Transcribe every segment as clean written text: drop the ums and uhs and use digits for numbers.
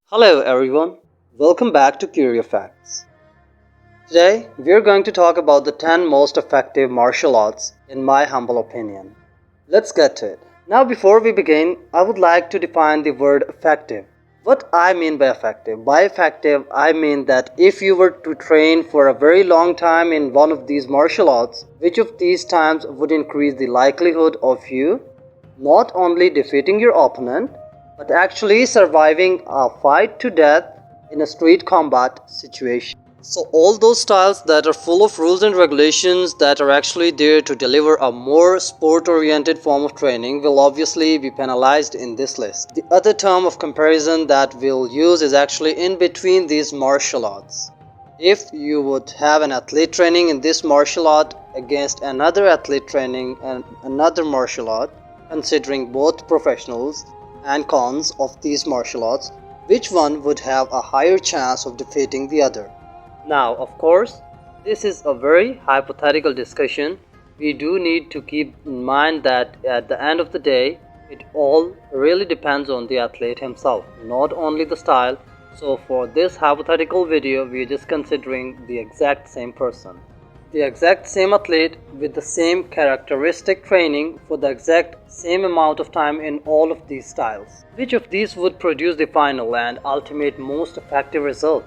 Hello everyone, welcome back to CurioFacts. Today we are going to talk about the 10 most effective martial arts in my humble opinion. Let's get to it. Now before we begin, I would like to define the word effective. What I mean by effective? By effective, I mean that if you were to train for a very long time in one of these martial arts, which of these times would increase the likelihood of you not only defeating your opponent, but actually surviving a fight to death in a street combat situation. So all those styles that are full of rules and regulations that are actually there to deliver a more sport-oriented form of training will obviously be penalized in this list. The other term of comparison that we'll use is actually in between these martial arts. If you would have an athlete training in this martial art against another athlete training in another martial art, considering both professionals and cons of these martial arts, which one would have a higher chance of defeating the other? Now, of course, this is a very hypothetical discussion. We do need to keep in mind that at the end of the day, it all really depends on the athlete himself, not only the style. So for this hypothetical video, we are just considering the exact same person. The exact same athlete with the same characteristic training for the exact same amount of time in all of these styles. Which of these would produce the final and ultimate most effective result?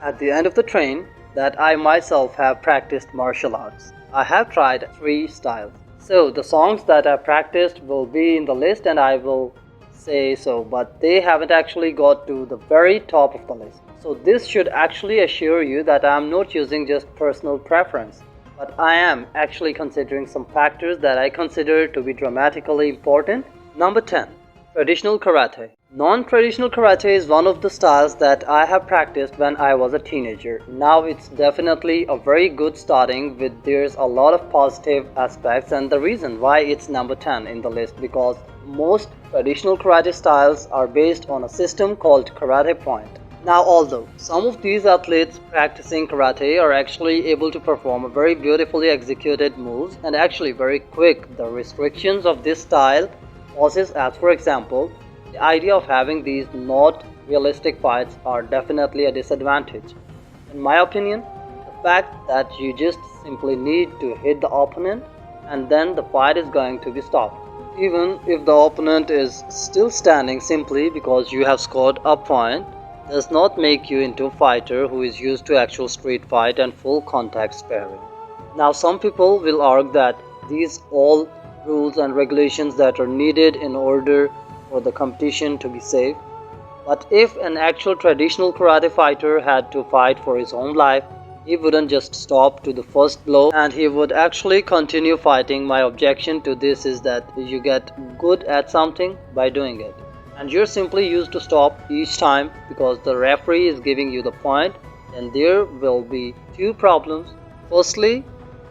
At the end of the train that I myself have practiced martial arts, I have tried 3 styles. So the songs that I practiced will be in the list and I will say so, but they haven't actually got to the very top of the list. So this should actually assure you that I am not using just personal preference, but I am actually considering some factors that I consider to be dramatically important. Number 10. Traditional Karate. Non-traditional karate is one of the styles that I have practiced when I was a teenager. Now it's definitely a very good starting with there's a lot of positive aspects, and the reason why it's number 10 in the list because most traditional karate styles are based on a system called karate point. Now although some of these athletes practicing karate are actually able to perform very beautifully executed moves and actually very quick, the restrictions of this style causes, as for example, the idea of having these not realistic fights are definitely a disadvantage. In my opinion, the fact that you just simply need to hit the opponent and then the fight is going to be stopped. Even if the opponent is still standing simply because you have scored a point, does not make you into a fighter who is used to actual street fight and full contact sparring. Now some people will argue that these all rules and regulations that are needed in order for the competition to be safe. But if an actual traditional karate fighter had to fight for his own life, he wouldn't just stop to the first blow and he would actually continue fighting. My objection to this is that you get good at something by doing it, and you're simply used to stop each time because the referee is giving you the point, then there will be 2 problems. Firstly,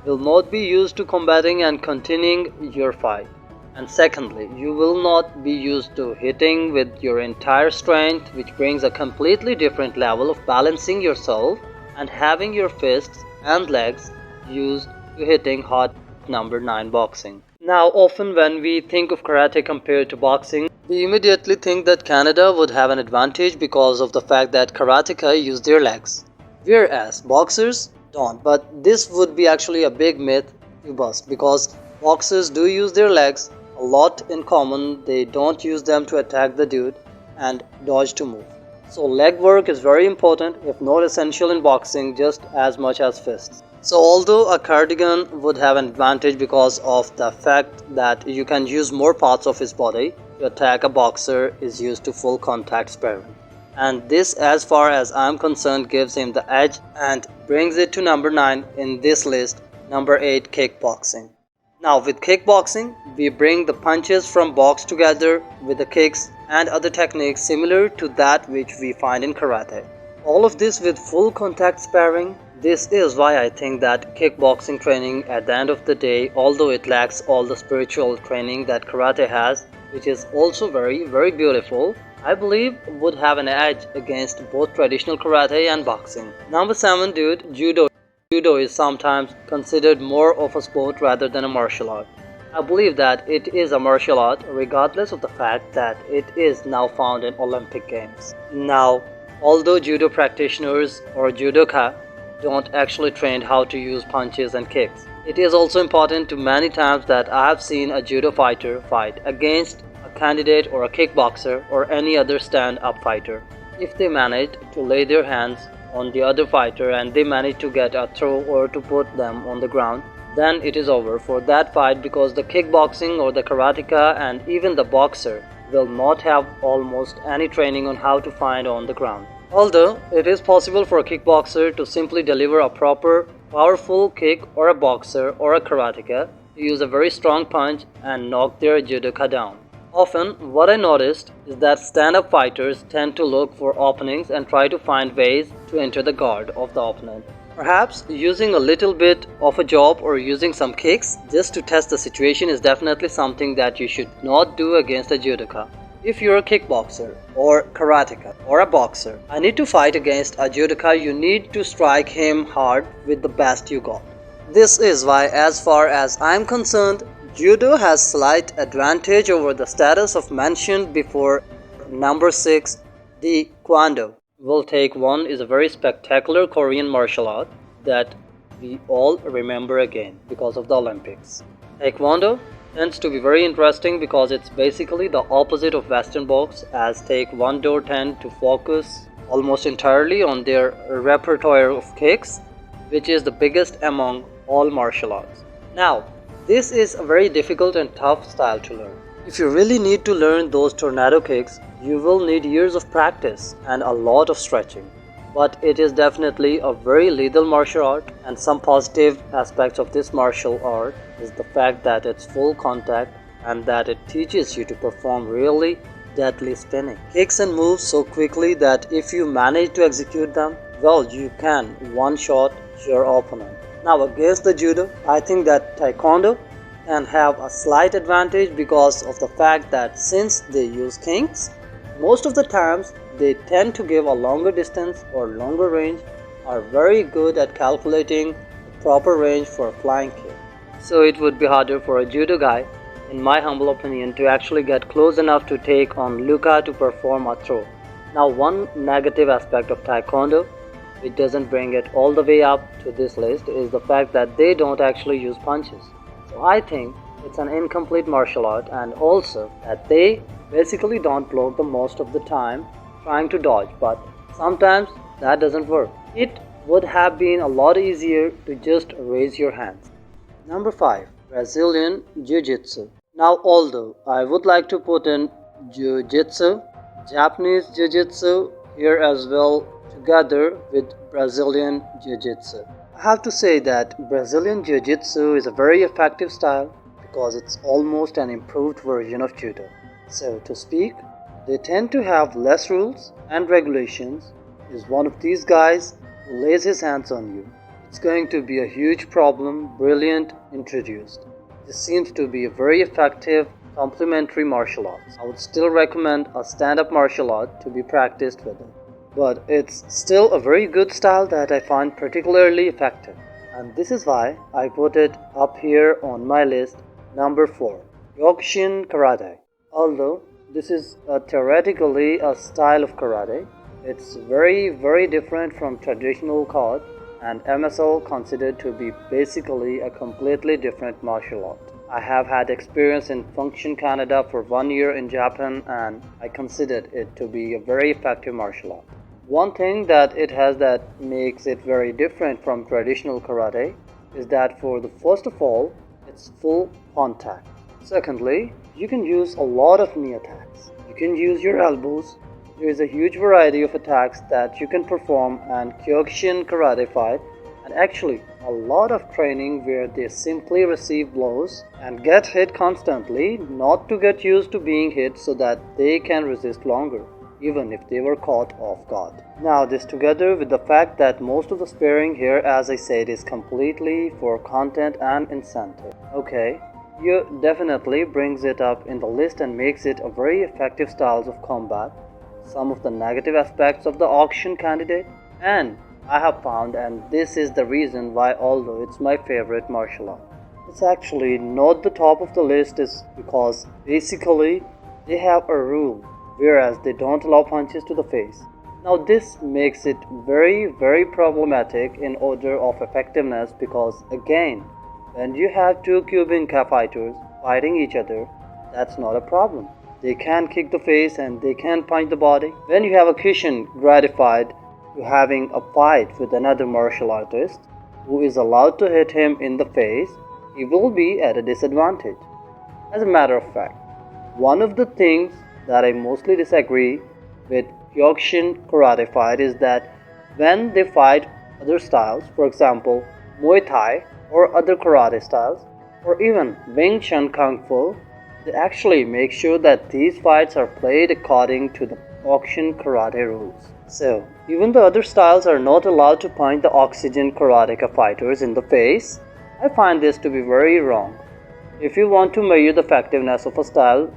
will not be used to combating and continuing your fight, and secondly, you will not be used to hitting with your entire strength, which brings a completely different level of balancing yourself and having your fists and legs used to hitting hard number 9 boxing. Now often when we think of karate compared to boxing, we immediately think that Canada would have an advantage because of the fact that karateka use their legs, whereas boxers don't. But this would be actually a big myth to bust because boxers do use their legs a lot in common. They don't use them to attack the dude and dodge to move. So leg work is very important, if not essential in boxing, just as much as fists. So although a cardigan would have an advantage because of the fact that you can use more parts of his body to attack, a boxer is used to full contact sparring. And this, as far as I'm concerned, gives him the edge and brings it to number 9 in this list. Number 8, kickboxing. Now with kickboxing, we bring the punches from box together with the kicks and other techniques similar to that which we find in karate. All of this with full contact sparring. This is why I think that kickboxing training at the end of the day, although it lacks all the spiritual training that karate has, which is also very, very beautiful, I believe would have an edge against both traditional karate and boxing. Number 7, dude, judo. Judo is sometimes considered more of a sport rather than a martial art. I believe that it is a martial art regardless of the fact that it is now found in Olympic Games. Now, although judo practitioners or judoka don't actually train how to use punches and kicks, it is also important to many times that I have seen a judo fighter fight against a candidate or a kickboxer or any other stand-up fighter. If they manage to lay their hands on the other fighter and they manage to get a throw or to put them on the ground, then it is over for that fight, because the kickboxing or the karateka and even the boxer will not have almost any training on how to fight on the ground. Although it is possible for a kickboxer to simply deliver a proper, powerful kick, or a boxer or a karateka to use a very strong punch and knock their judoka down. Often, what I noticed is that stand-up fighters tend to look for openings and try to find ways to enter the guard of the opponent. Perhaps using a little bit of a jab or using some kicks just to test the situation is definitely something that you should not do against a judoka. If you're a kickboxer or karateka or a boxer, I need to fight against a judoka, you need to strike him hard with the best you got. This is why, as far as I'm concerned, judo has slight advantage over the status of mentioned before. Number 6, the Taekwondo. We'll take one is a very spectacular Korean martial art that we all remember again because of the Olympics. Taekwondo tends to be very interesting because it's basically the opposite of Western box, as Taekwondo tend to focus almost entirely on their repertoire of kicks, which is the biggest among all martial arts. Now, this is a very difficult and tough style to learn. If you really need to learn those tornado kicks, you will need years of practice and a lot of stretching. But it is definitely a very lethal martial art, and some positive aspects of this martial art is the fact that it's full contact and that it teaches you to perform really deadly spinning kicks and moves so quickly that if you manage to execute them, well, you can one-shot your opponent. Now, against the judo, I think that Taekwondo can have a slight advantage because of the fact that since they use kicks, most of the times they tend to give a longer distance or longer range, are very good at calculating the proper range for a flying kick. So it would be harder for a judo guy, in my humble opinion, to actually get close enough to take on Luka to perform a throw. Now, one negative aspect of Taekwondo, which doesn't bring it all the way up to this list, is the fact that they don't actually use punches. So I think it's an incomplete martial art, and also that they basically don't block the most of the time trying to dodge, but sometimes that doesn't work. It would have been a lot easier to just raise your hands. Number 5, Brazilian Jiu-Jitsu. Now, although I would like to put in Jiu-Jitsu, Japanese Jiu-Jitsu here as well together with Brazilian Jiu-Jitsu. I have to say that Brazilian Jiu-Jitsu is a very effective style because it's almost an improved version of Judo. So to speak, they tend to have less rules and regulations. Is one of these guys who lays his hands on you, it's going to be a huge problem. Brilliant introduced. This seems to be a very effective complementary martial arts. I would still recommend a stand-up martial art to be practiced with it, but it's still a very good style that I find particularly effective, and this is why I put it up here on my list. Number 4, Kyokushin Karate. Although this is theoretically a style of karate, it's very different from traditional kata and MSL, considered to be basically a completely different martial art. I have had experience in Function Canada for 1 year in Japan, and I considered it to be a very effective martial art. One thing that it has that makes it very different from traditional karate is that for the first of all, it's full contact. Secondly, you can use a lot of knee attacks. You can use your elbows. There is a huge variety of attacks that you can perform, and Kyokushin karate fight, and actually a lot of training where they simply receive blows and get hit constantly, not to get used to being hit so that they can resist longer, even if they were caught off guard. Now, this together with the fact that most of the sparring here, as I said, is completely for content and incentive. Okay, you definitely brings it up in the list and makes it a very effective styles of combat. Some of the negative aspects of the auction candidate, and I have found, and this is the reason why, although it's my favorite martial art, It's actually not the top of the list is because basically they have a rule whereas they don't allow punches to the face. Now this makes it very problematic in order of effectiveness because again, when you have two Cuban fighters fighting each other, that's not a problem. They can kick the face and they can punch the body. When you have a Kyokushin gratified to having a fight with another martial artist who is allowed to hit him in the face, he will be at a disadvantage. As a matter of fact, one of the things that I mostly disagree with Kyokushin karate fight is that when they fight other styles, for example Muay Thai or other karate styles, or even Wing Chun Kung Fu, they actually make sure that these fights are played according to the Kyokushin karate rules. So, even though other styles are not allowed to punch the oxygen karateka fighters in the face, I find this to be very wrong. If you want to measure the effectiveness of a style,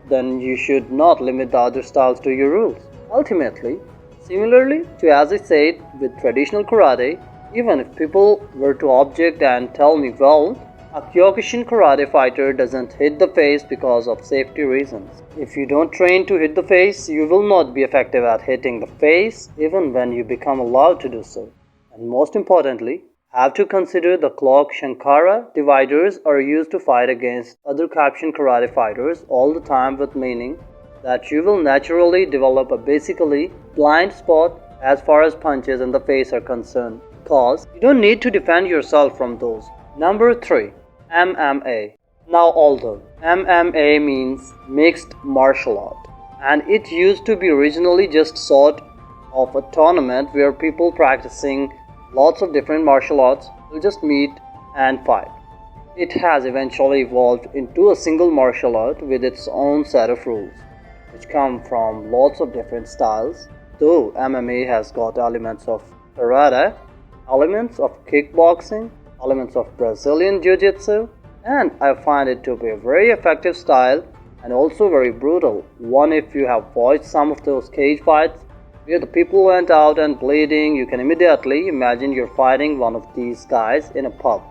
then you should not limit the other styles to your rules. Ultimately, similarly to as I said with traditional karate, even if people were to object and tell me, well, a Kyokushin karate fighter doesn't hit the face because of safety reasons. If you don't train to hit the face, you will not be effective at hitting the face even when you become allowed to do so. And most importantly, have to consider the clock Shankara dividers are used to fight against other Kyokushin karate fighters all the time, with meaning that you will naturally develop a basically blind spot as far as punches in the face are concerned, because you don't need to defend yourself from those. Number 3. MMA. Now although MMA means mixed martial art, and it used to be originally just sort of a tournament where people practicing lots of different martial arts will just meet and fight. It has eventually evolved into a single martial art with its own set of rules, which come from lots of different styles, though MMA has got elements of karate, elements of kickboxing, elements of Brazilian Jiu-Jitsu, and I find it to be a very effective style and also very brutal one. If you have watched some of those cage fights where the people went out and bleeding, you can immediately imagine you're fighting one of these guys in a pub.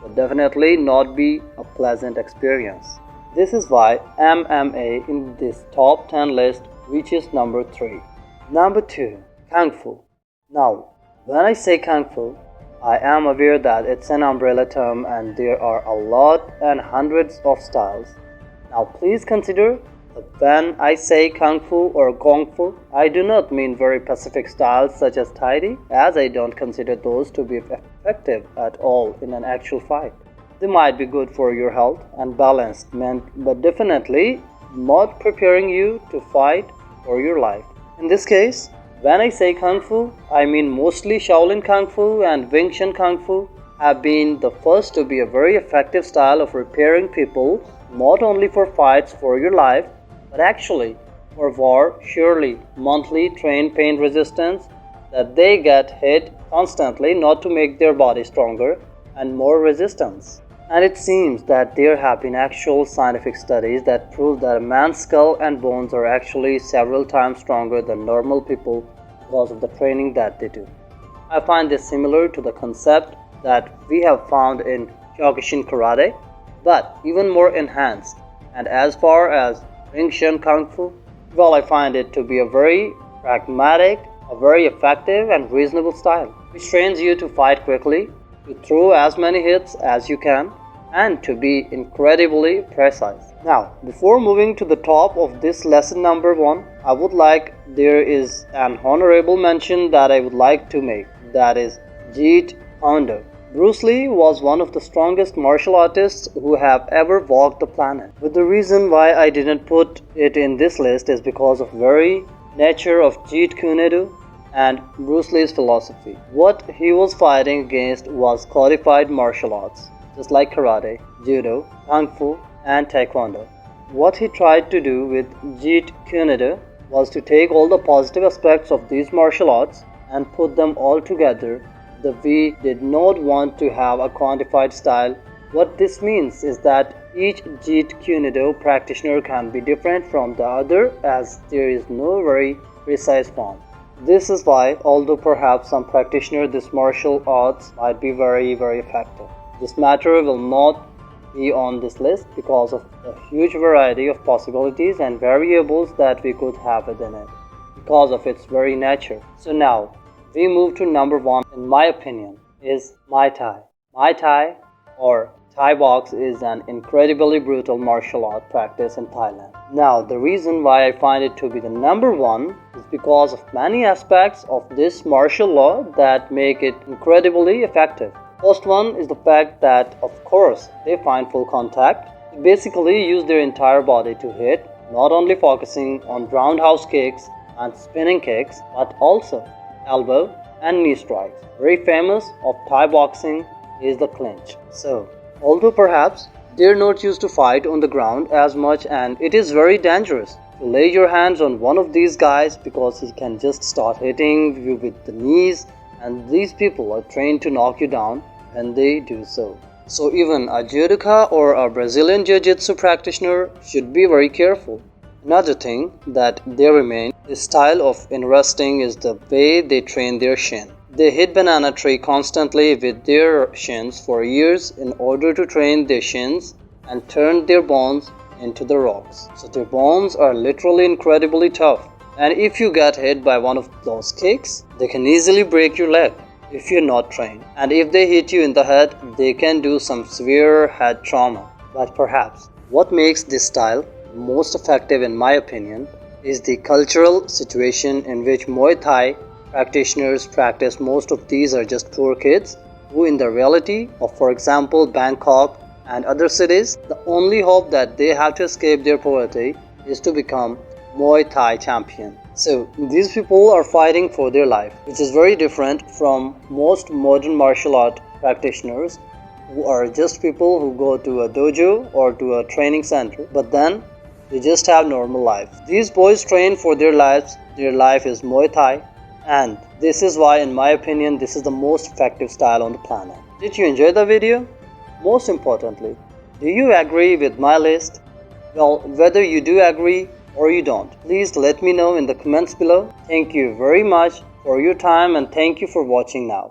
Would definitely not be a pleasant experience. This is why MMA in this top 10 list reaches number 3. Number 2. Kung Fu. Now, when I say Kung Fu, I am aware that it's an umbrella term and there are a lot and hundreds of styles. Now please consider that when I say Kung Fu or Kung Fu, I do not mean very specific styles such as Tai Chi, as I don't consider those to be effective at all in an actual fight. They might be good for your health and balanced ment, but definitely not preparing you to fight for your life. In this case, when I say Kung Fu, I mean mostly Shaolin Kung Fu and Wing Chun Kung Fu have been the first to be a very effective style of preparing people not only for fights for your life, but actually for war. Surely monthly trained pain resistance that they get hit constantly not to make their body stronger and more resistance. And it seems that there have been actual scientific studies that prove that a man's skull and bones are actually several times stronger than normal people because of the training that they do. I find this similar to the concept that we have found in Kyokushin karate, but even more enhanced. And as far as Wing Chun Kung Fu, well, I find it to be a very pragmatic, a very effective and reasonable style, which trains you to fight quickly, to throw as many hits as you can, and to be incredibly precise. Now, before moving to the top of this lesson number 1, I would like there is an honorable mention that I would like to make, that is Jeet Kune Do. Bruce Lee was one of the strongest martial artists who have ever walked the planet. But the reason why I didn't put it in this list is because of very nature of Jeet Kune Do and Bruce Lee's philosophy. What he was fighting against was codified martial arts, just like karate, judo, kung fu, and taekwondo. What he tried to do with Jeet Kune Do was to take all the positive aspects of these martial arts and put them all together. We did not want to have a quantified style. What this means is that each Jeet Kune Do practitioner can be different from the other, as there is no very precise form. This is why, although perhaps some practitioner this martial arts might be very effective, this matter will not be on this list because of the huge variety of possibilities and variables that we could have within it because of its very nature. So now we move to number 1, in my opinion, is Muay Thai. Muay Thai or Thai box is an incredibly brutal martial art practice in Thailand. Now, the reason why I find it to be the number 1 is because of many aspects of this martial law that make it incredibly effective. First one is the fact that, of course, they find full contact. They basically use their entire body to hit, not only focusing on roundhouse kicks and spinning kicks, but also elbow and knee strikes. Very famous of Thai boxing is the clinch. So, although perhaps they're not used to fight on the ground as much, and it is very dangerous to lay your hands on one of these guys because he can just start hitting you with the knees, and these people are trained to knock you down when they do so. So even a judoka or a Brazilian jiu-jitsu practitioner should be very careful. Another thing that they remain, the style of in wrestling is the way they train their shin. They hit banana tree constantly with their shins for years in order to train their shins and turn their bones into the rocks. So their bones are literally incredibly tough. And if you get hit by one of those kicks, they can easily break your leg if you're not trained. And if they hit you in the head, they can do some severe head trauma. But perhaps what makes this style most effective in my opinion is the cultural situation in which Muay Thai practitioners practice. Most of these are just poor kids who in the reality of, for example, Bangkok and other cities, the only hope that they have to escape their poverty is to become Muay Thai champion. So these people are fighting for their life, which is very different from most modern martial art practitioners who are just people who go to a dojo or to a training center, but then they just have normal life. These boys train for their lives. Their life is Muay Thai, and this is why, in my opinion, this is the most effective style on the planet. Did you enjoy the video? Most importantly, do you agree with my list? Well, whether you do agree or you don't, please let me know in the comments below. Thank you very much for your time and thank you for watching now.